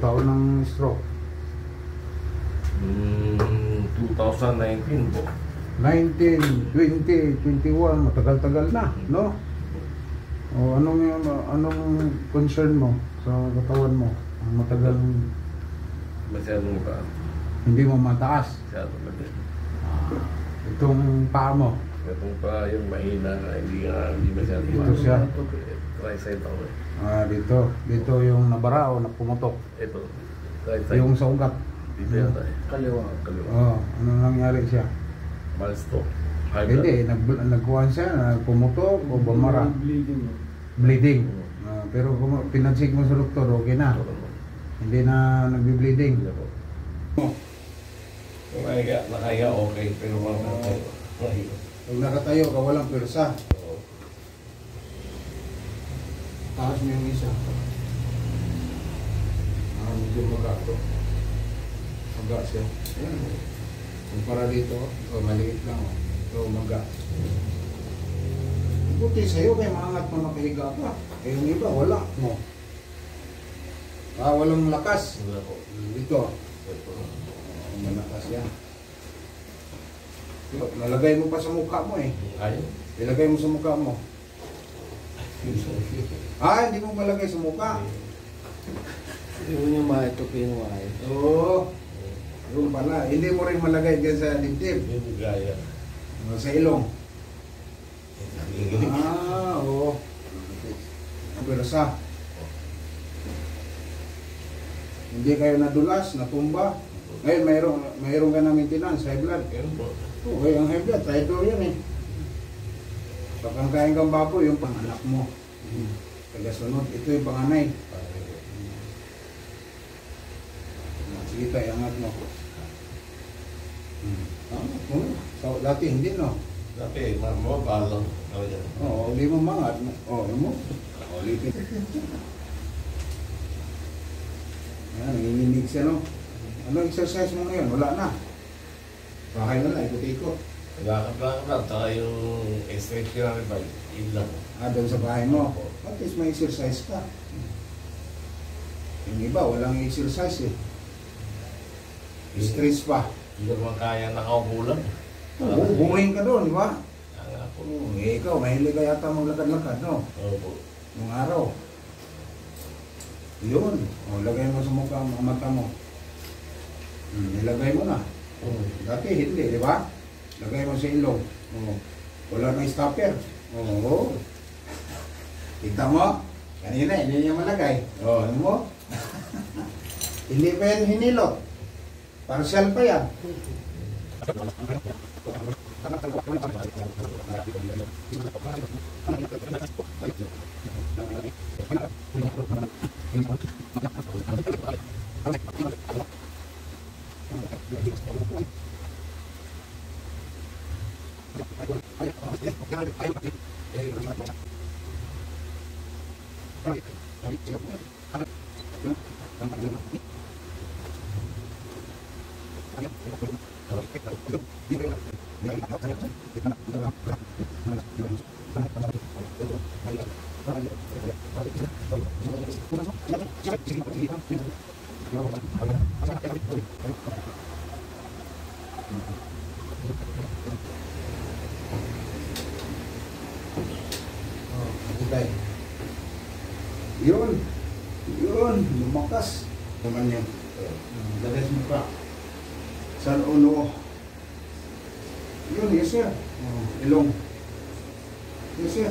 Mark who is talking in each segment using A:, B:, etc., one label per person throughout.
A: taon ng stroke?
B: 2019 po.
A: 19, 20, 21, matagal-tagal na, no? O anong concern mo sa katawan mo? Ang matagal
B: Masyadong ba?
A: hindi mo mataas.
B: Masyadong ba?
A: Itong paa mo.
B: Itong pa yung mahina, hindi masyadong
A: Ito siya.
B: Right side ako eh.
A: Dito yung nabara o napumutok.
B: Ito. Right side.
A: Yung sa ugat.
B: Dito yata eh.
C: Kaliwa.
A: Ano nangyari siya?
B: Malstroke. High blood.
A: Hindi, nagkuhan siya, nagpumutok o bumara. Bleeding. Pero kung pinansig mo sa doktor, okay na. Hindi na nagbi-bleeding.
B: Hindi po. Nakahiga okay, pero mga nakahiga.
A: Pag nakatayo ka, walang persa. Taas mo yung isa. Medyo magato. Maga siya. Ayan. Kumpara dito, maliit lang. Ito, maga. Buti sa'yo, may maangat mo nakahiga ka. Eh, yung iba, wala. No. Walang lakas.
B: Wala po.
A: Dito. Malakas yan. Nalagay mo pa sa mukha mo eh.
B: Ayaw.
A: Ilagay mo sa mukha mo. Hindi mo malagay sa mukha.
C: Hindi mo niya maitupin mo ay.
A: Oo. Yung pala. Hindi mo rin malagay dyan sa dibdib.
B: Yung gaya.
A: Sa ilong.
B: Nanginginig.
A: Oo. Pero sa hindi kayo nadulas, natumba. Ngayon, mayroon ka na maintenance, high blood.
B: Ganun po.
A: Okay, ang high blood, traitor yan eh. Pag ang kain kang baboy, yung panganak mo. Tagasunod, ito yung panganay. Sige tayo, angat mo. So, dati hindi, no?
B: Dati, mabalang.
A: Oo, hindi mo mangat. Oo, mo. Ulitin. Yan, nanginginig siya, no? Ano exercise mo ngayon? Wala na. Bahay na lang, ikot-ikot.
B: Nagkakaplangan lang, saka yung exercise ko namin ba, yun lang.
A: Doon sa bahay mo. At least may exercise ka. Yung iba, walang exercise eh. Stress pa.
B: Hindi naman kaya nakaupo lang.
A: Bumayin ka doon, di ba?
B: Kaya ako.
A: Ikaw, mahilig ka yata maglakad-lakad, no?
B: Opo.
A: Nung araw. Yun. Lagay mo sa mukha, mga mata mo. Nilagay mo na. Dati hindi, di ba? Lagay mo sa ilong. Wala na stopper. Tignan mo. Kanina, hindi niya malagay. Ano mo? Hindi pa yan hinilot. Partial pa yan. Yun, lumakas. Naman yan. Dalas mo ka. Sa ulo. Yun, yes sir. Ilong. Yes sir.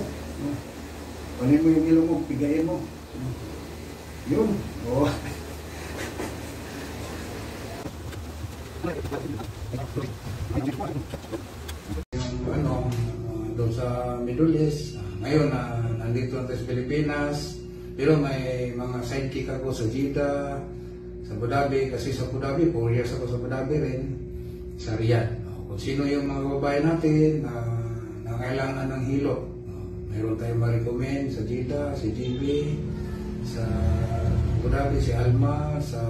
A: Panin mo yung ilong mo, pigayin mo. Yun. Yung doon sa Middle East. Ngayon, nandito natin sa Pilipinas. Pero may mga sidekick ako sa Jeddah, sa Abu Dhabi. Kasi sa Abu Dhabi, 4 years ako sa Abu Dhabi rin. Sa Riyadh. Kung sino yung mga babae natin na kailangan ng hilo. Mayroon tayong ma-recommend sa Jeddah, si JB, sa Abu Dhabi, si Alma, sa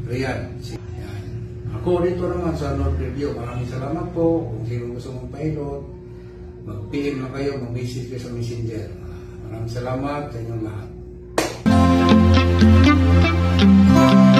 A: Riyadh. Yan. Ako dito naman sa North Review. Maraming salamat po. Kung sino gusto mong pilot, mag-PM na kayo, mag-message kayo sa Messenger. Maraming salamat sa inyong lahat.
D: Thank